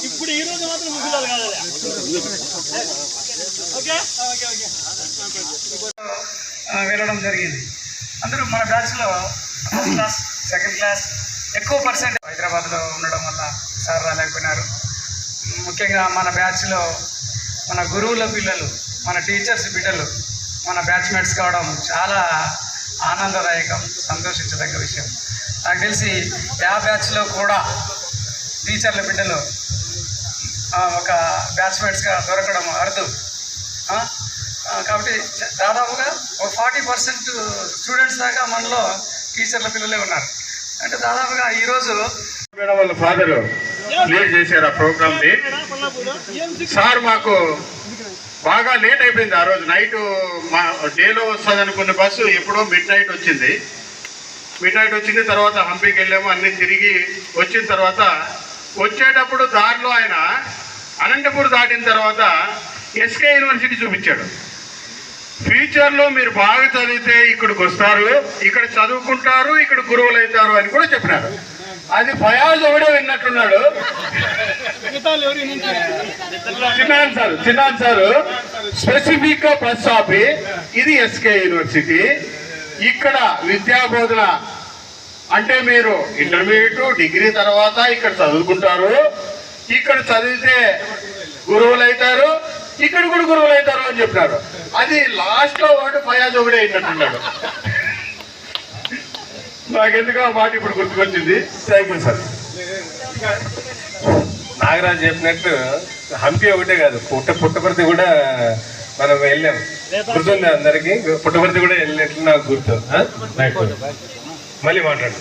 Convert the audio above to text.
ఇప్పుడు ఈ రోజు మాత్రం ముగిదాలు కాదు. వెళ్ళడం జరిగింది. అందరూ మన బ్యాచ్లో ఫస్ట్ క్లాస్, సెకండ్ క్లాస్, ఎక్కువ పర్సెంట్ హైదరాబాద్లో ఉండడం వల్ల సార్ రాలేకపోయినారు. ముఖ్యంగా మన బ్యాచ్లో మన గురువుల పిల్లలు, మన టీచర్స్ బిడ్డలు మన బ్యాచ్మేట్స్ కావడం చాలా ఆనందదాయకం, సంతోషించదగ్గ విషయం. నాకు తెలిసి బ్యాచ్లో కూడా టీచర్ల బిడ్డలు ఒక బ్యాచ్మేట్స్గా దొరకడం అరుదు. కాబట్టి దాదాపుగా ఒక 40% స్టూడెంట్స్ దాకా మనలో టీచర్ల పిల్లలే ఉన్నారు. అంటే దాదాపుగా ఈరోజు మేడం వాళ్ళ ఫాదర్ లీడ్ చేశారు ఆ ప్రోగ్రామ్ని. సార్ మాకు బాగా లేట్ అయిపోయింది. ఆ రోజు నైట్ మా డేలో వస్తుంది అనుకున్న బస్సు ఎప్పుడో మిడ్ నైట్ వచ్చింది. తర్వాత హంపీకి వెళ్ళాము. అన్నీ తిరిగి వచ్చిన తర్వాత వచ్చేటప్పుడు దారిలో ఆయన అనంతపూర్ దాటిన తర్వాత ఎస్కే యూనివర్సిటీ చూపించాడు. ఫ్యూచర్లో మీరు బాగా చదివితే ఇక్కడికి వస్తారు, ఇక్కడ చదువుకుంటారు, ఇక్కడ గురువులు అవుతారు అని కూడా చెప్పినారు. అది ఫయాజ్ ఒకడే విన్నట్టున్నాడు. చిన్నాన్ సారు స్పెసిఫిక్ గా ప్లస్ ఆపి ఇది ఎస్కే యూనివర్సిటీ, ఇక్కడ విద్యా బోధన అంటే మీరు ఇంటర్మీడియట్, డిగ్రీ తర్వాత ఇక్కడ చదువుకుంటారు, ఇక్కడ చదివితే గురువులు అవుతారు, ఇక్కడ కూడా గురువులు అవుతారు అని చెప్పినారు. అది లాస్ట్ లో వాడు ఫయాజ్ ఒకడే అయినట్టున్నాడు. నాకెందుకు ఆ మాట ఇప్పుడు గుర్తుకొచ్చింది. Thank you sir. నాగరాజు చెప్పినట్టు హంపి ఒకటే కాదు, పుట్టపర్తి కూడా మనం వెళ్ళాం. గుర్తుంది అందరికి? పుట్టపర్తి కూడా వెళ్ళినట్లు నాకు గుర్తు. మళ్ళీ మాట్లాడు.